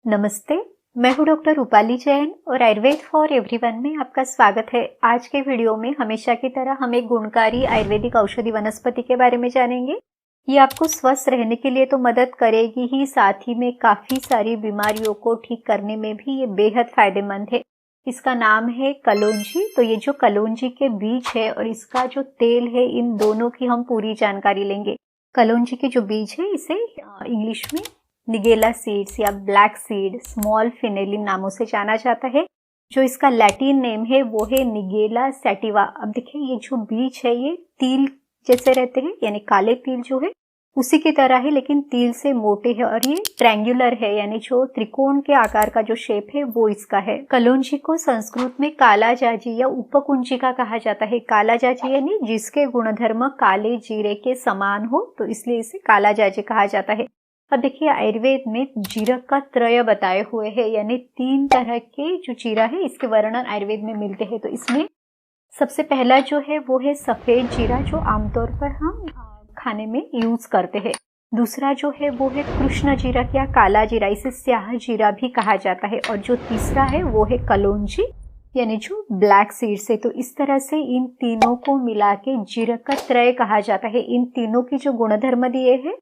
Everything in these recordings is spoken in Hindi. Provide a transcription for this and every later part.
नमस्ते। मैं हूँ डॉक्टर रूपाली जैन और आयुर्वेद फॉर एवरीवन में आपका स्वागत है। आज के वीडियो में हमेशा की तरह हम एक गुणकारी आयुर्वेदिक औषधि वनस्पति के बारे में जानेंगे। ये आपको स्वस्थ रहने के लिए तो मदद करेगी ही, साथ ही में काफ़ी सारी बीमारियों को ठीक करने में भी ये बेहद फायदेमंद है। इसका नाम है कलौंजी। तो ये जो कलौंजी के बीज है और इसका जो तेल है, इन दोनों की हम पूरी जानकारी लेंगे। कलौंजी के जो बीज है इसे इंग्लिश में निगेला सीड्स या ब्लैक सीड, स्मॉल फिनेलिन नामों से जाना जाता है। जो इसका लैटिन नेम है वो है निगेला सैटिवा। अब देखिए, ये जो बीज है ये तिल जैसे रहते हैं, यानी काले तिल जो है उसी की तरह है, लेकिन तिल से मोटे है और ये ट्रायंगुलर है, यानी जो त्रिकोण के आकार का जो शेप है वो इसका है। कलौंजी को संस्कृत में काला जाजी या उपकुंचिका कहा जाता है। काला जाजी यानी जिसके गुणधर्म काले जीरे के समान हो, तो इसलिए इसे काला जाजी कहा जाता है। अब देखिए, आयुर्वेद में जीरक का त्रय बताए हुए हैं, यानी 3 तरह के जो जीरा है इसके वर्णन आयुर्वेद में मिलते हैं। तो इसमें सबसे पहला जो है वो है सफेद जीरा, जो आमतौर पर हम खाने में यूज करते हैं। दूसरा जो है वो है कृष्ण जीरा या काला जीरा, इसे स्याह जीरा भी कहा जाता है। और जो तीसरा है वो है कलौंजी, यानी जो ब्लैक सीड्स है। तो इस तरह से इन तीनों को मिला के जीरक का त्रय कहा जाता है। इन तीनों की जो गुणधर्म दिए हैं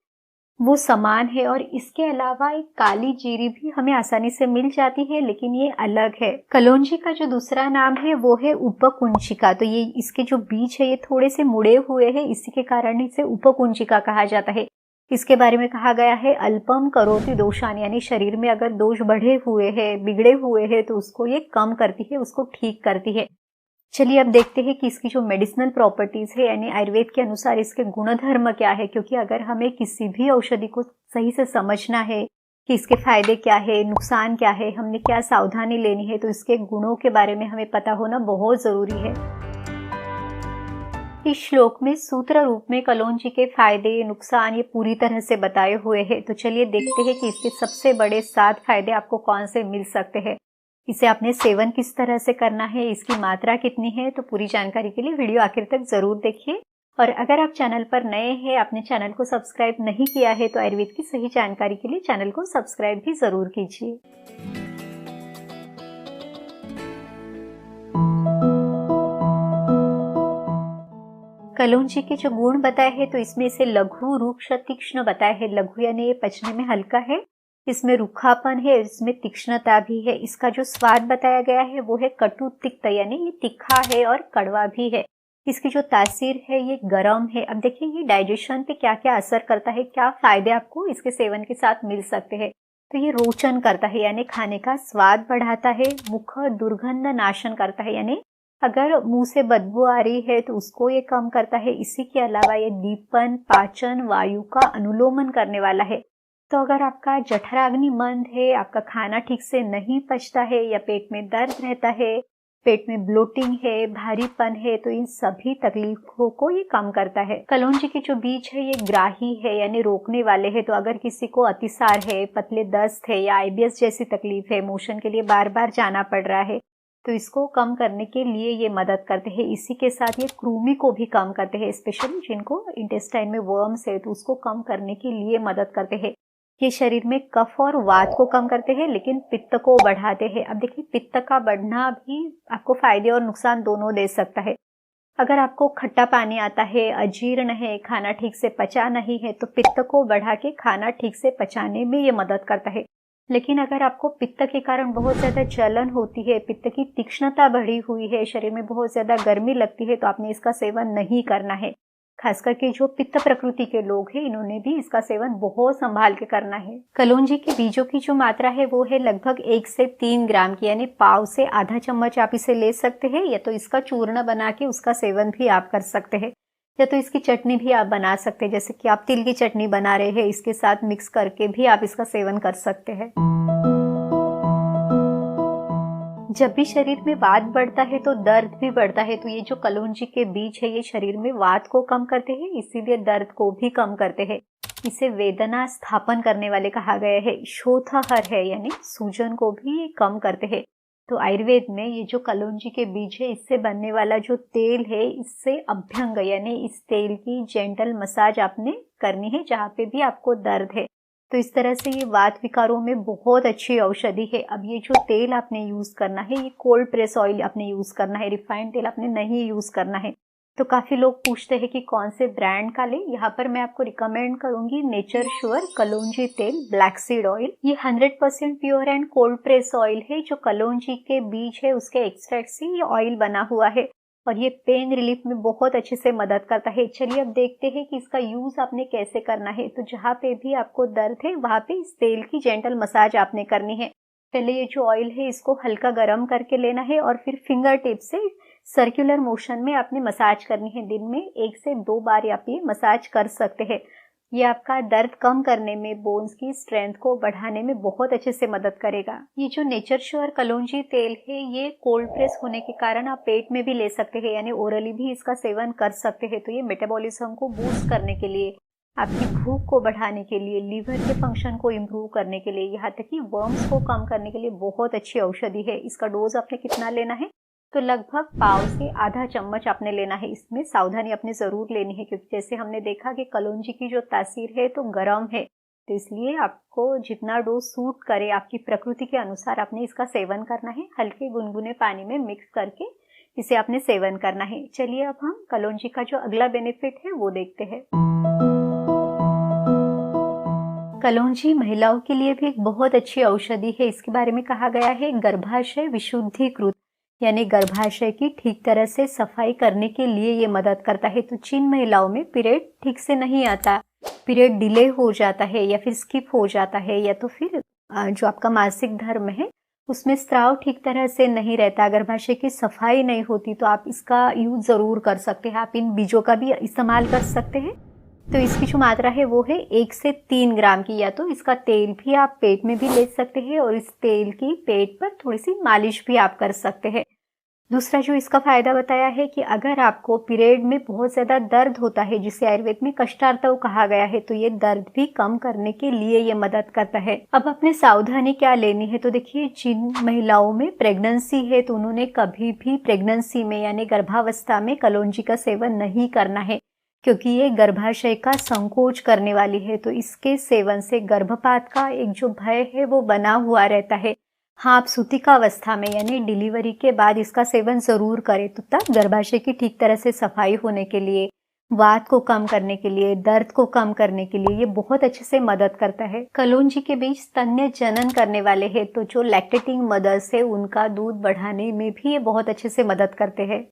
वो समान है, और इसके अलावा एक काली जीरी भी हमें आसानी से मिल जाती है, लेकिन ये अलग है। कलौंजी का जो दूसरा नाम है वो है उपकुंचिका। तो ये इसके जो बीज है ये थोड़े से मुड़े हुए हैं, इसी के कारण इसे उपकुंचिका कहा जाता है। इसके बारे में कहा गया है अल्पम करोति दोषान, यानी शरीर में अगर दोष बढ़े हुए हैं, बिगड़े हुए हैं, तो उसको ये कम करती है, उसको ठीक करती है। चलिए अब देखते हैं कि इसकी जो मेडिसिनल प्रॉपर्टीज है, यानी आयुर्वेद के अनुसार इसके गुणधर्म क्या है। क्योंकि अगर हमें किसी भी औषधि को सही से समझना है कि इसके फायदे क्या है, नुकसान क्या है, हमने क्या सावधानी लेनी है, तो इसके गुणों के बारे में हमें पता होना बहुत जरूरी है। इस श्लोक में सूत्र रूप में कलौंजी के फायदे नुकसान ये पूरी तरह से बताए हुए हैं। तो चलिए देखते हैं कि इसके सबसे बड़े 7 फायदे आपको कौन से मिल सकते हैं। इसे आपने सेवन किस तरह से करना है, इसकी मात्रा कितनी है, तो पूरी जानकारी के लिए वीडियो आखिर तक जरूर देखिए। और अगर आप चैनल पर नए हैं, आपने चैनल को सब्सक्राइब नहीं किया है, तो आयुर्वेद की सही जानकारी के लिए चैनल को सब्सक्राइब भी जरूर कीजिए। कलौंजी के जो गुण बताए हैं, तो इसमें इसे लघु रूक्ष तीक्ष्ण बताया है। लघु यानी ये पचने में हल्का है, इसमें रूखापन है, इसमें तीक्ष्णता भी है। इसका जो स्वाद बताया गया है वो है कटु तिक्त, यानी ये तीखा है और कड़वा भी है। इसकी जो तासीर है ये गरम है। अब देखिए, ये डाइजेशन पे क्या क्या असर करता है, क्या फायदे आपको इसके सेवन के साथ मिल सकते हैं। तो ये रोचन करता है, यानी खाने का स्वाद बढ़ाता है। मुख दुर्गंध नाशन करता है, यानी अगर मुंह से बदबू आ रही है तो उसको ये कम करता है। इसी के अलावा ये दीपन, पाचन, वायु का अनुलोमन करने वाला है। तो अगर आपका जठराग्नि मंद है, आपका खाना ठीक से नहीं पचता है, या पेट में दर्द रहता है, पेट में ब्लोटिंग है, भारीपन है, तो इन सभी तकलीफों को ये कम करता है। कलौंजी के जो बीज है ये ग्राही है, यानी रोकने वाले हैं। तो अगर किसी को अतिसार है, पतले दस्त है, या आईबीएस जैसी तकलीफ है, मोशन के लिए बार बार जाना पड़ रहा है, तो इसको कम करने के लिए ये मदद करते हैं। इसी के साथ ये कृमि को भी कम करते हैं, स्पेशली जिनको इंटेस्टाइन में वर्म्स है, तो उसको कम करने के लिए मदद करते हैं। ये शरीर में कफ और वात को कम करते हैं, लेकिन पित्त को बढ़ाते हैं। अब देखिए, पित्त का बढ़ना भी आपको फायदे और नुकसान दोनों दे सकता है। अगर आपको खट्टा पानी आता है, अजीर्ण है, खाना ठीक से पचा नहीं है, तो पित्त को बढ़ा के खाना ठीक से पचाने में ये मदद करता है। लेकिन अगर आपको पित्त के कारण बहुत ज्यादा जलन होती है, पित्त की तीक्ष्णता बढ़ी हुई है, शरीर में बहुत ज्यादा गर्मी लगती है, तो आपने इसका सेवन नहीं करना है। खास करके जो पित्त प्रकृति के लोग हैं, इन्होंने भी इसका सेवन बहुत संभाल के करना है। कलौंजी के बीजों की जो मात्रा है वो है लगभग 1 से 3 ग्राम की, यानी पाव से आधा चम्मच आप इसे ले सकते हैं, या तो इसका चूर्ण बना के उसका सेवन भी आप कर सकते हैं, या तो इसकी चटनी भी आप बना सकते हैं। जैसे कि आप तिल की चटनी बना रहे हैं, इसके साथ मिक्स करके भी आप इसका सेवन कर सकते हैं। जब भी शरीर में वात बढ़ता है तो दर्द भी बढ़ता है। तो ये जो कलौंजी के बीज है ये शरीर में वात को कम करते हैं, इसीलिए दर्द को भी कम करते हैं। इसे वेदना स्थापन करने वाले कहा गया है। शोथहर है, यानी सूजन को भी कम करते हैं। तो आयुर्वेद में ये जो कलौंजी के बीज है, इससे बनने वाला जो तेल है, इससे अभ्यंग यानी इस तेल की जेंटल मसाज आपने करनी है जहाँ पे भी आपको दर्द है। तो इस तरह से ये वात विकारों में बहुत अच्छी औषधि है। अब ये जो तेल आपने यूज़ करना है, ये कोल्ड प्रेस ऑयल आपने यूज़ करना है, रिफाइंड तेल आपने नहीं यूज़ करना है। तो काफ़ी लोग पूछते हैं कि कौन से ब्रांड का लें। यहाँ पर मैं आपको रिकमेंड करूँगी नेचर श्योर कलौंजी तेल ब्लैक सीड ऑयल। ये 100% pure and cold press oil है, जो कलौंजी के बीज है उसके एक्सट्रैक्ट से ये ऑयल बना हुआ है और ये पेन रिलीफ में बहुत अच्छे से मदद करता है। चलिए अब देखते हैं कि इसका यूज़ आपने कैसे करना है। तो जहाँ पे भी आपको दर्द है वहाँ पे इस तेल की जेंटल मसाज आपने करनी है। पहले ये जो ऑयल है इसको हल्का गर्म करके लेना है और फिर फिंगर टिप से सर्कुलर मोशन में आपने मसाज करनी है। दिन में 1 से 2 बार आप ये मसाज कर सकते हैं। ये आपका दर्द कम करने में, बोन्स की स्ट्रेंथ को बढ़ाने में बहुत अच्छे से मदद करेगा। ये जो नेचर श्योर कलौंजी तेल है ये कोल्ड प्रेस होने के कारण आप पेट में भी ले सकते हैं, यानी ओरली भी इसका सेवन कर सकते हैं। तो ये मेटाबॉलिज्म को बूस्ट करने के लिए, आपकी भूख को बढ़ाने के लिए, लीवर के फंक्शन को इम्प्रूव करने के लिए, यहाँ तक कि वर्म्स को कम करने के लिए बहुत अच्छी औषधि है। इसका डोज आपने कितना लेना है? तो लगभग पाव से आधा चम्मच आपने लेना है। इसमें सावधानी आपने ज़रूर लेनी है, क्योंकि जैसे हमने देखा कि कलौंजी की जो तासीर है तो गर्म है, तो इसलिए आपको जितना डोज सूट करे आपकी प्रकृति के अनुसार आपने इसका सेवन करना है। हल्के गुनगुने पानी में मिक्स करके इसे आपने सेवन करना है। चलिए अब हम कलौंजी का जो अगला बेनिफिट है वो देखते हैं। कलौंजी महिलाओं के लिए भी एक बहुत अच्छी औषधि है। इसके बारे में कहा गया है गर्भाशय विशुद्धिकृत, यानी गर्भाशय की ठीक तरह से सफाई करने के लिए ये मदद करता है। तो जिन महिलाओं में पीरियड ठीक से नहीं आता, पीरियड डिले हो जाता है या फिर स्किप हो जाता है, या तो फिर जो आपका मासिक धर्म है उसमें स्राव ठीक तरह से नहीं रहता, गर्भाशय की सफाई नहीं होती, तो आप इसका यूज ज़रूर कर सकते हैं। आप इन बीजों का भी इस्तेमाल कर सकते हैं। तो इसकी जो मात्रा है वो है 1 से 3 ग्राम की। या तो इसका तेल भी आप पेट में भी ले सकते हैं और इस तेल की पेट पर थोड़ी सी मालिश भी आप कर सकते हैं। दूसरा जो इसका फायदा बताया है कि अगर आपको पीरियड में बहुत ज़्यादा दर्द होता है, जिसे आयुर्वेद में कष्टार्तव कहा गया है, तो ये दर्द भी कम करने के लिए ये मदद करता है। अब अपने सावधानी क्या लेनी है? तो देखिए, जिन महिलाओं में प्रेगनेंसी है तो उन्होंने कभी भी प्रेगनेंसी में यानी गर्भावस्था में कलौंजी का सेवन नहीं करना है, क्योंकि ये गर्भाशय का संकोच करने वाली है। तो इसके सेवन से गर्भपात का एक जो भय है वो बना हुआ रहता है। हाँ, आप सूतिका अवस्था में यानी डिलीवरी के बाद इसका सेवन ज़रूर करें, तो तब गर्भाशय की ठीक तरह से सफाई होने के लिए, वात को कम करने के लिए, दर्द को कम करने के लिए ये बहुत अच्छे से मदद करता है। कलौंजी के बीज स्तन्य जनन करने वाले हैं, तो जो लैक्टेटिंग मदर्स है उनका दूध बढ़ाने में भी ये बहुत अच्छे से मदद करते हैं।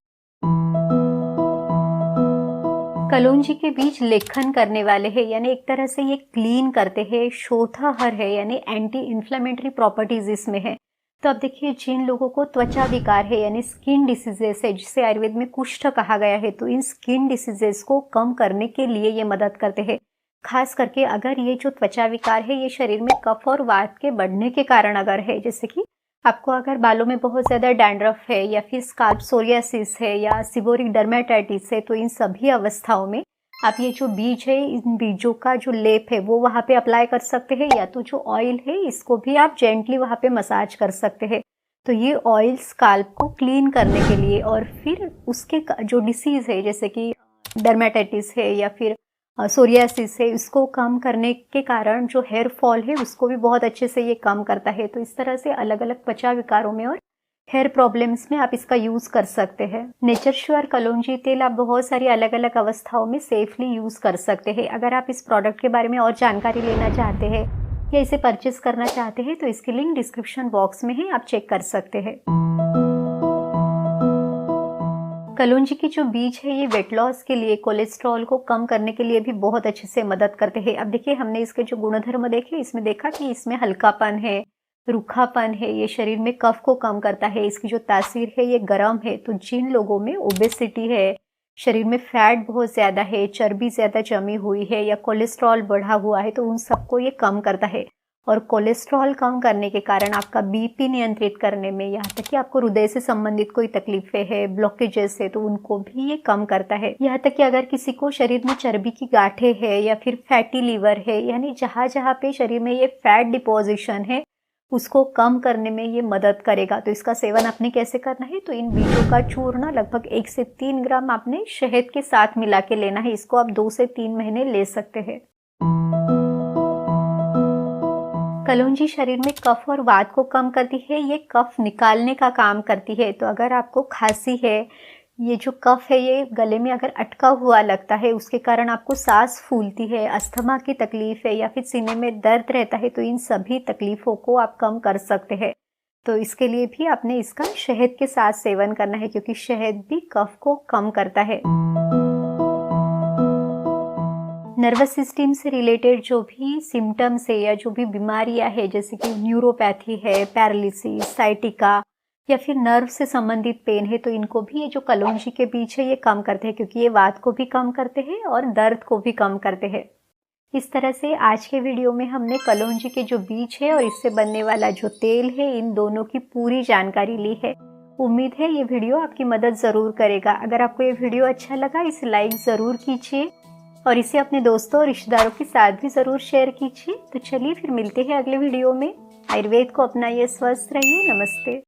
कलौंजी के बीज लेखन करने वाले हैं, यानी एक तरह से ये क्लीन करते हैं, शोथाहर है, यानी एंटी इन्फ्लेमेटरी प्रॉपर्टीज इसमें है। तो अब देखिए, जिन लोगों को त्वचा विकार है यानी स्किन डिसीजेस है, जिसे आयुर्वेद में कुष्ठ कहा गया है, तो इन स्किन डिसीजेस को कम करने के लिए ये मदद करते हैं। खास करके अगर ये जो त्वचा विकार है ये शरीर में कफ और वात के बढ़ने के कारण अगर है, जैसे कि आपको अगर बालों में बहुत ज़्यादा डैंड्रफ है या फिर स्काल्प सोरियासिस है या सिबोरिक डर्मेटाइटिस है, तो इन सभी अवस्थाओं में आप ये जो बीज है, इन बीजों का जो लेप है वो वहाँ पे अप्लाई कर सकते हैं, या तो जो ऑयल है इसको भी आप जेंटली वहाँ पे मसाज कर सकते हैं। तो ये ऑयल स्काल्प को क्लीन करने के लिए, और फिर उसके जो डिसीज़ है जैसे कि डर्मेटाइटिस है या फिर सोरियासिस है, इसको कम करने के कारण जो हेयर फॉल है उसको भी बहुत अच्छे से ये कम करता है। तो इस तरह से अलग अलग त्वचा विकारों में और हेयर प्रॉब्लम्स में आप इसका यूज़ कर सकते हैं। नेचर श्योर कलौंजी तेल आप बहुत सारी अलग अलग अवस्थाओं में सेफली यूज़ कर सकते हैं। अगर आप इस प्रोडक्ट के बारे में और जानकारी लेना चाहते हैं या इसे परचेस करना चाहते हैं तो इसकी लिंक डिस्क्रिप्शन बॉक्स में है, आप चेक कर सकते हैं। कलौंजी की जो बीज है ये वेट लॉस के लिए, कोलेस्ट्रॉल को कम करने के लिए भी बहुत अच्छे से मदद करते हैं। अब देखिए, हमने इसके जो गुणधर्म देखे, इसमें देखा कि इसमें हल्कापन है, रूखापन है, ये शरीर में कफ को कम करता है, इसकी जो तासीर है ये गर्म है। तो जिन लोगों में ओबेसिटी है, शरीर में फैट बहुत ज़्यादा है, चर्बी ज़्यादा जमी हुई है या कोलेस्ट्रॉल बढ़ा हुआ है, तो उन सबको ये कम करता है। और कोलेस्ट्रॉल कम करने के कारण आपका बीपी नियंत्रित करने में, यहाँ तक कि आपको हृदय से संबंधित कोई तकलीफें है, ब्लॉकेजेस है, तो उनको भी ये कम करता है। यहाँ तक कि अगर किसी को शरीर में चर्बी की गांठें है या फिर फैटी लीवर है, यानी जहाँ जहाँ पे शरीर में ये फैट डिपोजिशन है उसको कम करने में ये मदद करेगा। तो इसका सेवन आपने कैसे करना है? तो इन बीजों का चूर्ण लगभग 1 से 3 ग्राम आपने शहद के साथ मिला के लेना है। इसको आप 2 से 3 महीने ले सकते हैं। कलौंजी शरीर में कफ और वात को कम करती है, ये कफ निकालने का काम करती है। तो अगर आपको खांसी है, ये जो कफ है ये गले में अगर अटका हुआ लगता है, उसके कारण आपको सांस फूलती है, अस्थमा की तकलीफ है या फिर सीने में दर्द रहता है, तो इन सभी तकलीफों को आप कम कर सकते हैं। तो इसके लिए भी आपने इसका शहद के साथ सेवन करना है, क्योंकि शहद भी कफ को कम करता है। नर्वस सिस्टम से रिलेटेड जो भी सिम्टम्स है या जो भी बीमारियां है, जैसे कि न्यूरोपैथी है, पैरालिसिस, साइटिका या फिर नर्व से संबंधित पेन है, तो इनको भी ये जो कलौंजी के बीज है ये कम करते हैं, क्योंकि ये वात को भी कम करते हैं और दर्द को भी कम करते हैं। इस तरह से आज के वीडियो में हमने कलौंजी के जो बीज है और इससे बनने वाला जो तेल है, इन दोनों की पूरी जानकारी ली है। उम्मीद है ये वीडियो आपकी मदद ज़रूर करेगा। अगर आपको ये वीडियो अच्छा लगा, इसे लाइक ज़रूर कीजिए और इसे अपने दोस्तों और रिश्तेदारों के साथ भी ज़रूर शेयर कीजिए। तो चलिए फिर मिलते हैं अगले वीडियो में। आयुर्वेद को अपनाइए, स्वस्थ रहिए। नमस्ते।